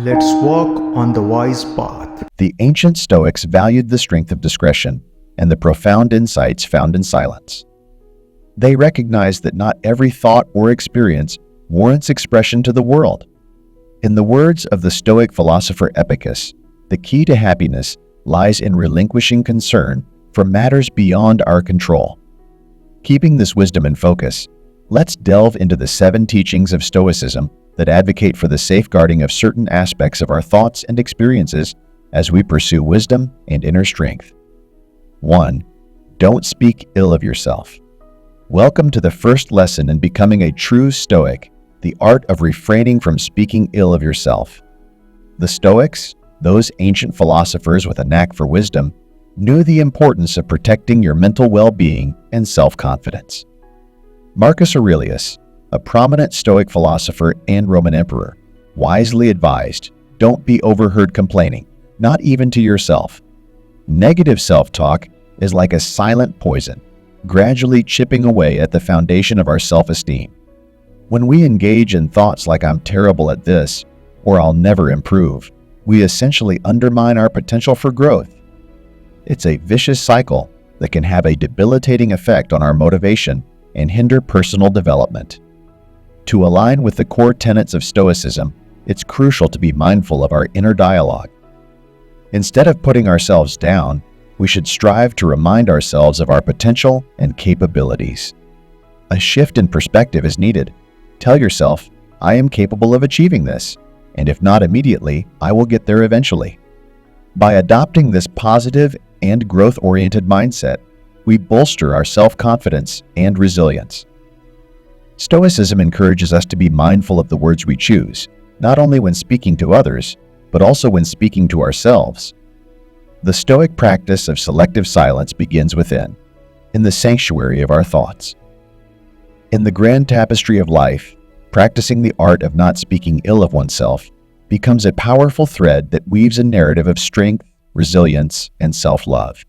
Let's walk on the wise path. The ancient Stoics valued the strength of discretion and the profound insights found in silence. They recognized that not every thought or experience warrants expression to the world. In the words of the Stoic philosopher Epicurus, the key to happiness lies in relinquishing concern for matters beyond our control. Keeping this wisdom in focus, let's delve into the 7 teachings of Stoicism that advocate for the safeguarding of certain aspects of our thoughts and experiences as we pursue wisdom and inner strength. 1. Don't speak ill of yourself. Welcome to the first lesson in becoming a true Stoic, the art of refraining from speaking ill of yourself. The Stoics, those ancient philosophers with a knack for wisdom, knew the importance of protecting your mental well-being and self-confidence. Marcus Aurelius, a prominent Stoic philosopher and Roman emperor, wisely advised, don't be overheard complaining, not even to yourself. Negative self-talk is like a silent poison, gradually chipping away at the foundation of our self-esteem. When we engage in thoughts like I'm terrible at this, or I'll never improve, we essentially undermine our potential for growth. It's a vicious cycle that can have a debilitating effect on our motivation and hinder personal development. To align with the core tenets of Stoicism, it's crucial to be mindful of our inner dialogue. Instead of putting ourselves down, we should strive to remind ourselves of our potential and capabilities. A shift in perspective is needed. Tell yourself, I am capable of achieving this, and if not immediately, I will get there eventually. By adopting this positive and growth-oriented mindset, we bolster our self-confidence and resilience. Stoicism encourages us to be mindful of the words we choose, not only when speaking to others, but also when speaking to ourselves. The Stoic practice of selective silence begins within, in the sanctuary of our thoughts. In the grand tapestry of life, practicing the art of not speaking ill of oneself becomes a powerful thread that weaves a narrative of strength, resilience, and self-love.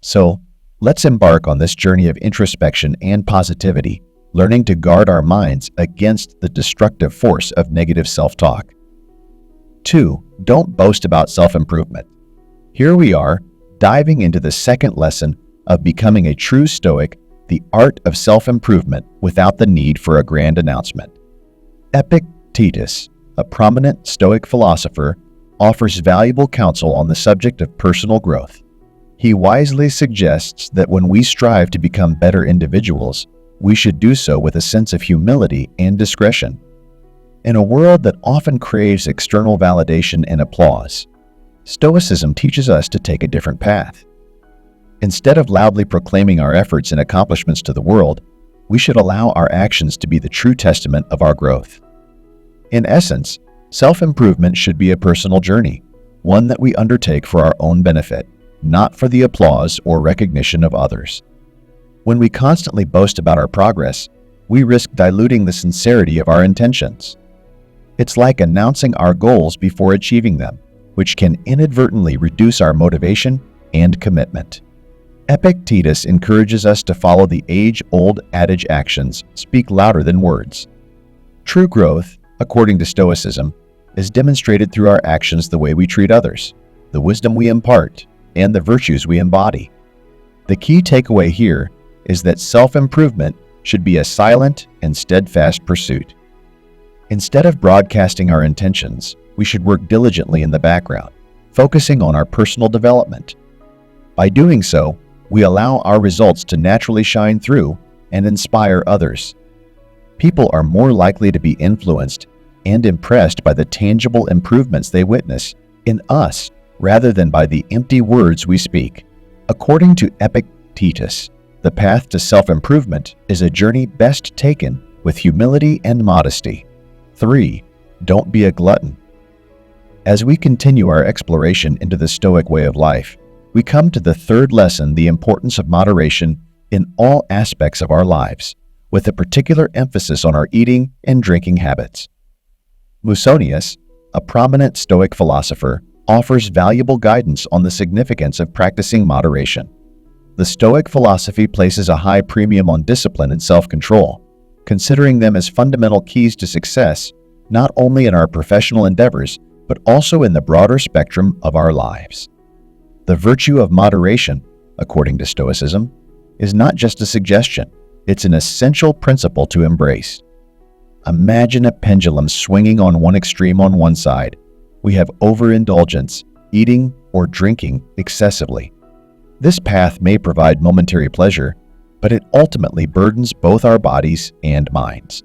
So, let's embark on this journey of introspection and positivity, learning to guard our minds against the destructive force of negative self-talk. 2. Don't boast about self-improvement. Here we are, diving into the second lesson of becoming a true Stoic, the art of self-improvement without the need for a grand announcement. Epictetus, a prominent Stoic philosopher, offers valuable counsel on the subject of personal growth. He wisely suggests that when we strive to become better individuals, we should do so with a sense of humility and discretion. In a world that often craves external validation and applause, Stoicism teaches us to take a different path. Instead of loudly proclaiming our efforts and accomplishments to the world, we should allow our actions to be the true testament of our growth. In essence, self-improvement should be a personal journey, one that we undertake for our own benefit, not for the applause or recognition of others. When we constantly boast about our progress, we risk diluting the sincerity of our intentions. It's like announcing our goals before achieving them, which can inadvertently reduce our motivation and commitment. Epictetus encourages us to follow the age-old adage actions speak louder than words. True growth, according to Stoicism, is demonstrated through our actions, the way we treat others, the wisdom we impart, and the virtues we embody. The key takeaway here is that self-improvement should be a silent and steadfast pursuit. Instead of broadcasting our intentions, we should work diligently in the background, focusing on our personal development. By doing so, we allow our results to naturally shine through and inspire others. People are more likely to be influenced and impressed by the tangible improvements they witness in us rather than by the empty words we speak. According to Epictetus, the path to self-improvement is a journey best taken with humility and modesty. 3. Don't be a glutton. As we continue our exploration into the Stoic way of life, we come to the third lesson, the importance of moderation in all aspects of our lives, with a particular emphasis on our eating and drinking habits. Musonius, a prominent Stoic philosopher, offers valuable guidance on the significance of practicing moderation. The Stoic philosophy places a high premium on discipline and self-control, considering them as fundamental keys to success, not only in our professional endeavors, but also in the broader spectrum of our lives. The virtue of moderation, according to Stoicism, is not just a suggestion, it's an essential principle to embrace. Imagine a pendulum swinging on one extreme on one side. We have overindulgence, eating or drinking excessively. This path may provide momentary pleasure, but it ultimately burdens both our bodies and minds.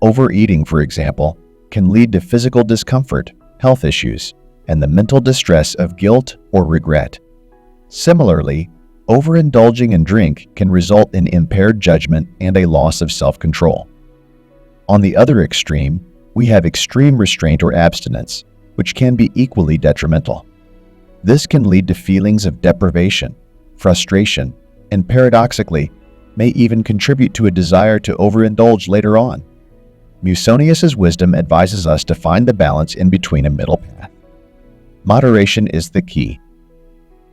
Overeating, for example, can lead to physical discomfort, health issues, and the mental distress of guilt or regret. Similarly, overindulging in drink can result in impaired judgment and a loss of self-control. On the other extreme, we have extreme restraint or abstinence, which can be equally detrimental. This can lead to feelings of deprivation, frustration, and paradoxically, may even contribute to a desire to overindulge later on. Musonius's wisdom advises us to find the balance in between a middle path. Moderation is the key.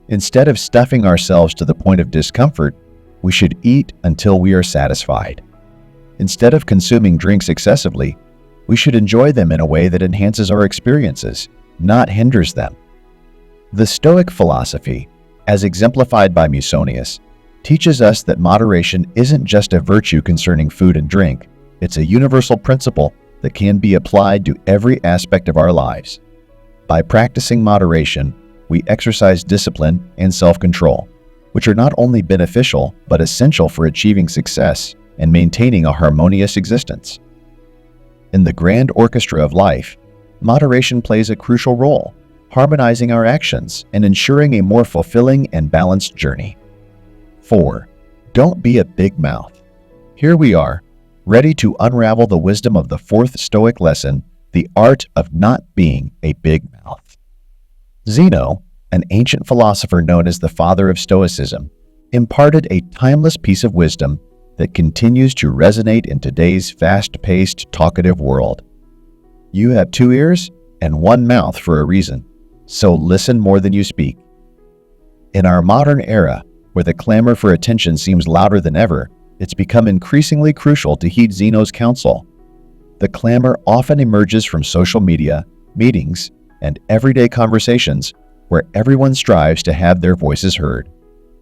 Instead of stuffing ourselves to the point of discomfort, we should eat until we are satisfied. Instead of consuming drinks excessively, we should enjoy them in a way that enhances our experiences, not hinders them. The Stoic philosophy, as exemplified by Musonius, teaches us that moderation isn't just a virtue concerning food and drink, it's a universal principle that can be applied to every aspect of our lives. By practicing moderation, we exercise discipline and self-control, which are not only beneficial but essential for achieving success and maintaining a harmonious existence. In the grand orchestra of life, moderation plays a crucial role, harmonizing our actions and ensuring a more fulfilling and balanced journey. 4. Don't be a big mouth. Here we are, ready to unravel the wisdom of the fourth Stoic lesson, the art of not being a big mouth. Zeno, an ancient philosopher known as the father of Stoicism, imparted a timeless piece of wisdom that continues to resonate in today's fast-paced, talkative world. You have 2 ears and 1 mouth for a reason, so listen more than you speak. In our modern era, where the clamor for attention seems louder than ever, it's become increasingly crucial to heed Zeno's counsel. The clamor often emerges from social media, meetings, and everyday conversations where everyone strives to have their voices heard.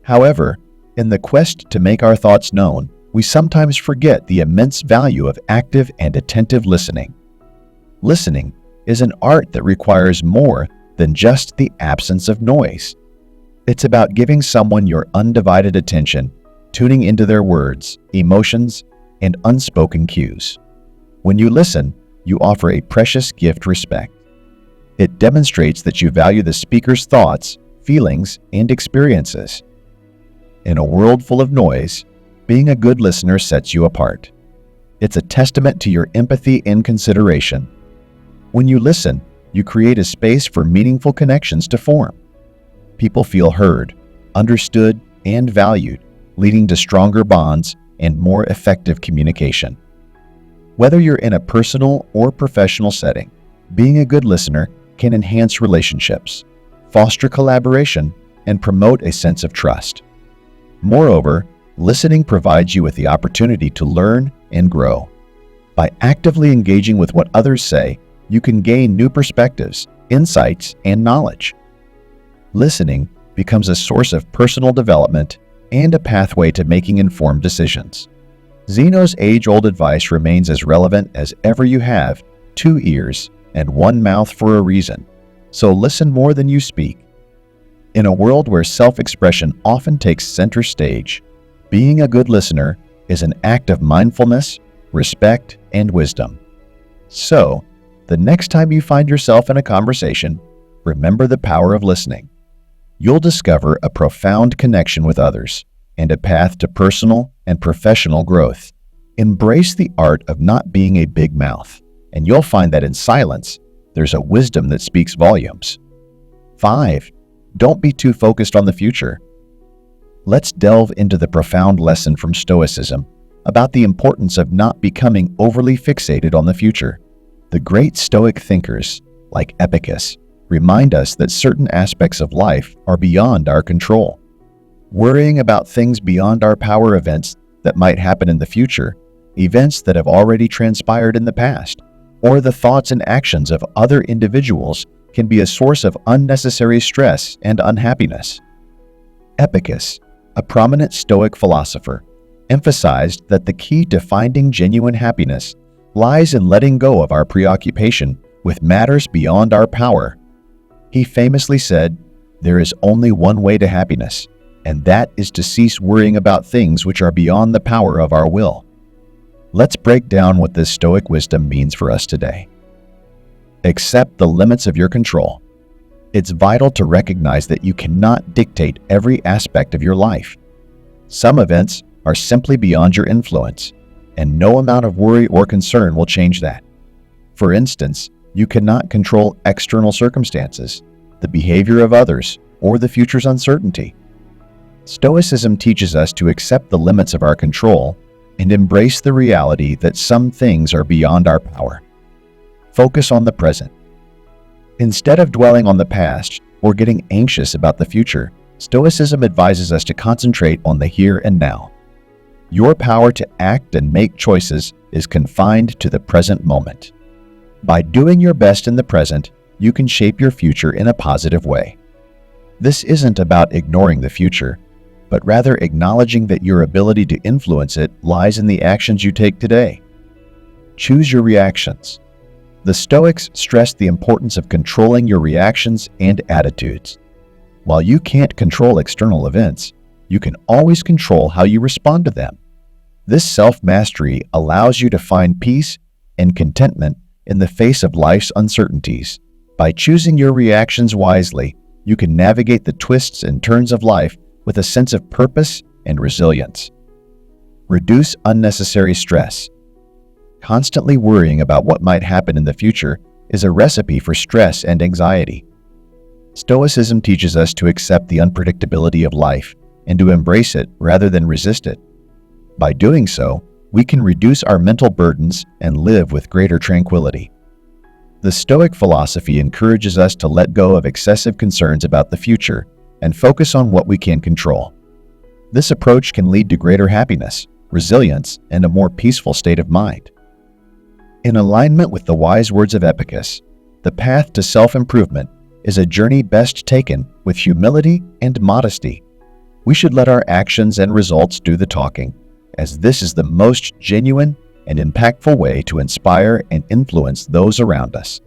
However, in the quest to make our thoughts known, we sometimes forget the immense value of active and attentive listening. Listening is an art that requires more than just the absence of noise. It's about giving someone your undivided attention, tuning into their words, emotions, and unspoken cues. When you listen, you offer a precious gift: respect. It demonstrates that you value the speaker's thoughts, feelings, and experiences. In a world full of noise, being a good listener sets you apart. It's a testament to your empathy and consideration. When you listen, you create a space for meaningful connections to form. People feel heard, understood, and valued, leading to stronger bonds and more effective communication. Whether you're in a personal or professional setting, being a good listener can enhance relationships, foster collaboration, and promote a sense of trust. Moreover, listening provides you with the opportunity to learn and grow. By actively engaging with what others say, you can gain new perspectives, insights, and knowledge. Listening becomes a source of personal development and a pathway to making informed decisions. Zeno's age-old advice remains as relevant as ever: you have 2 ears and 1 mouth for a reason, so listen more than you speak. In a world where self-expression often takes center stage, being a good listener is an act of mindfulness, respect, and wisdom. So, the next time you find yourself in a conversation, remember the power of listening. You'll discover a profound connection with others and a path to personal and professional growth. Embrace the art of not being a big mouth, and you'll find that in silence, there's a wisdom that speaks volumes. 5. Don't be too focused on the future. Let's delve into the profound lesson from Stoicism about the importance of not becoming overly fixated on the future. The great Stoic thinkers, like Epicus, remind us that certain aspects of life are beyond our control. Worrying about things beyond our power, events that might happen in the future, events that have already transpired in the past, or the thoughts and actions of other individuals can be a source of unnecessary stress and unhappiness. Epicus, a prominent Stoic philosopher, emphasized that the key to finding genuine happiness lies in letting go of our preoccupation with matters beyond our power. He famously said, "There is only one way to happiness, and that is to cease worrying about things which are beyond the power of our will." Let's break down what this Stoic wisdom means for us today. Accept the limits of your control. It's vital to recognize that you cannot dictate every aspect of your life. Some events are simply beyond your influence, and no amount of worry or concern will change that. For instance, you cannot control external circumstances, the behavior of others, or the future's uncertainty. Stoicism teaches us to accept the limits of our control and embrace the reality that some things are beyond our power. Focus on the present. Instead of dwelling on the past or getting anxious about the future, Stoicism advises us to concentrate on the here and now. Your power to act and make choices is confined to the present moment. By doing your best in the present, you can shape your future in a positive way. This isn't about ignoring the future, but rather acknowledging that your ability to influence it lies in the actions you take today. Choose your reactions. The Stoics stressed the importance of controlling your reactions and attitudes. While you can't control external events, you can always control how you respond to them. This self-mastery allows you to find peace and contentment in the face of life's uncertainties. By choosing your reactions wisely, you can navigate the twists and turns of life with a sense of purpose and resilience. Reduce unnecessary stress. Constantly worrying about what might happen in the future is a recipe for stress and anxiety. Stoicism teaches us to accept the unpredictability of life and to embrace it rather than resist it. By doing so, we can reduce our mental burdens and live with greater tranquility. The Stoic philosophy encourages us to let go of excessive concerns about the future and focus on what we can control. This approach can lead to greater happiness, resilience, and a more peaceful state of mind. In alignment with the wise words of Epicus, the path to self-improvement is a journey best taken with humility and modesty. We should let our actions and results do the talking, as this is the most genuine and impactful way to inspire and influence those around us.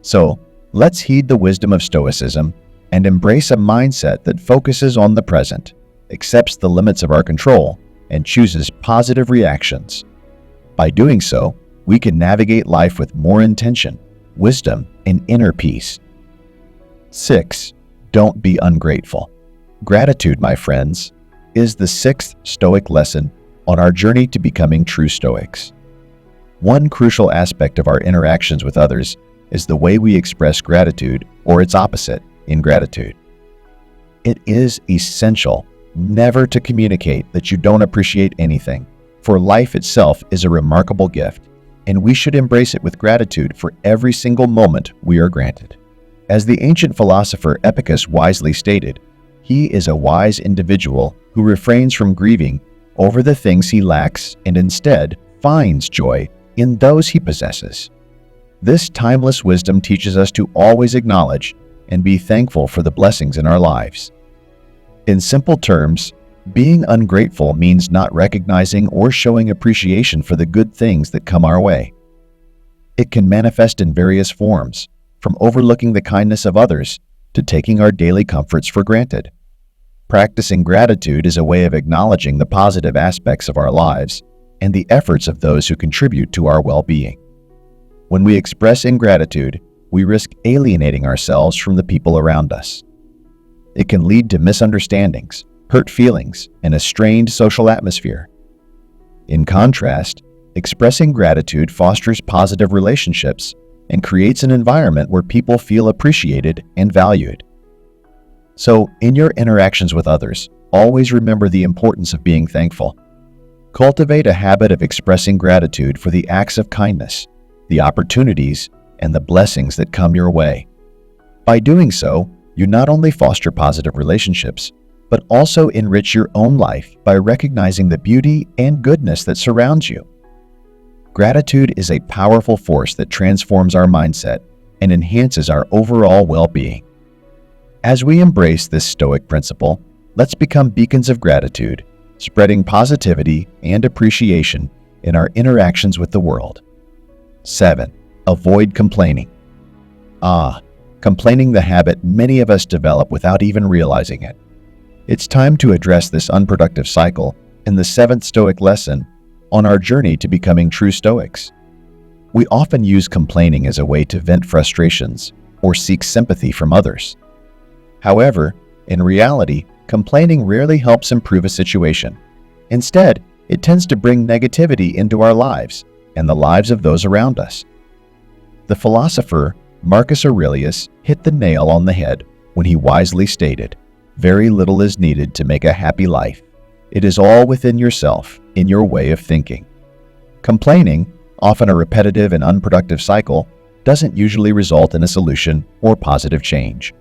So, let's heed the wisdom of Stoicism and embrace a mindset that focuses on the present, accepts the limits of our control, and chooses positive reactions. By doing so, we can navigate life with more intention, wisdom, and inner peace. 6. Don't be ungrateful. Gratitude, my friends, is the sixth Stoic lesson on our journey to becoming true Stoics. One crucial aspect of our interactions with others is the way we express gratitude, or its opposite, ingratitude. It is essential never to communicate that you don't appreciate anything, for life itself is a remarkable gift, and we should embrace it with gratitude for every single moment we are granted. As the ancient philosopher Epicus wisely stated, he is a wise individual who refrains from grieving over the things he lacks and instead finds joy in those he possesses. This timeless wisdom teaches us to always acknowledge and be thankful for the blessings in our lives. In simple terms, being ungrateful means not recognizing or showing appreciation for the good things that come our way. It can manifest in various forms, from overlooking the kindness of others to taking our daily comforts for granted. Practicing gratitude is a way of acknowledging the positive aspects of our lives and the efforts of those who contribute to our well-being. When we express ingratitude, we risk alienating ourselves from the people around us. It can lead to misunderstandings, hurt feelings, and a strained social atmosphere. In contrast, expressing gratitude fosters positive relationships and creates an environment where people feel appreciated and valued. So, in your interactions with others, always remember the importance of being thankful. Cultivate a habit of expressing gratitude for the acts of kindness, the opportunities, and the blessings that come your way. By doing so, you not only foster positive relationships, but also enrich your own life by recognizing the beauty and goodness that surrounds you. Gratitude is a powerful force that transforms our mindset and enhances our overall well-being. As we embrace this Stoic principle, let's become beacons of gratitude, spreading positivity and appreciation in our interactions with the world. 7. Avoid complaining. Complaining, the habit many of us develop without even realizing it. It's time to address this unproductive cycle in the 7th Stoic lesson on our journey to becoming true Stoics. We often use complaining as a way to vent frustrations or seek sympathy from others. However, in reality, complaining rarely helps improve a situation. Instead, it tends to bring negativity into our lives and the lives of those around us. The philosopher Marcus Aurelius hit the nail on the head when he wisely stated, "Very little is needed to make a happy life. It is all within yourself, in your way of thinking." Complaining, often a repetitive and unproductive cycle, doesn't usually result in a solution or positive change.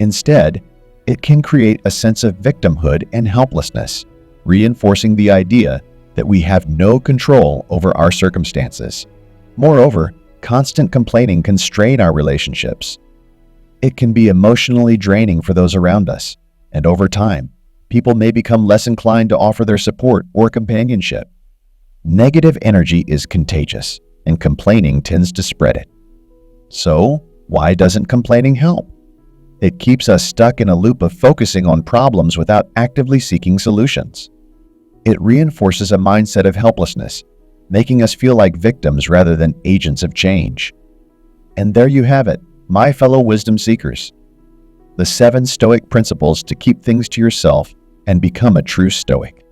Instead, it can create a sense of victimhood and helplessness, reinforcing the idea that we have no control over our circumstances. Moreover, constant complaining can strain our relationships. It can be emotionally draining for those around us, and over time, people may become less inclined to offer their support or companionship. Negative energy is contagious, and complaining tends to spread it. So, why doesn't complaining help? It keeps us stuck in a loop of focusing on problems without actively seeking solutions. It reinforces a mindset of helplessness, making us feel like victims rather than agents of change. And there you have it, my fellow wisdom seekers. The 7 Stoic principles to keep things to yourself and become a true Stoic.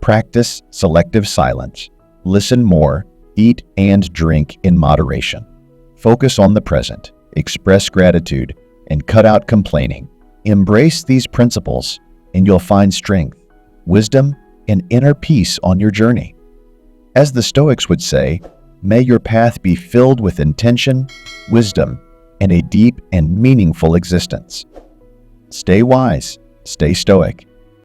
Practice selective silence. Listen more, eat and drink in moderation. Focus on the present, express gratitude, and cut out complaining. Embrace these principles, and you'll find strength, wisdom, and inner peace on your journey. As the Stoics would say, may your path be filled with intention, wisdom, and a deep and meaningful existence. Stay wise, stay Stoic,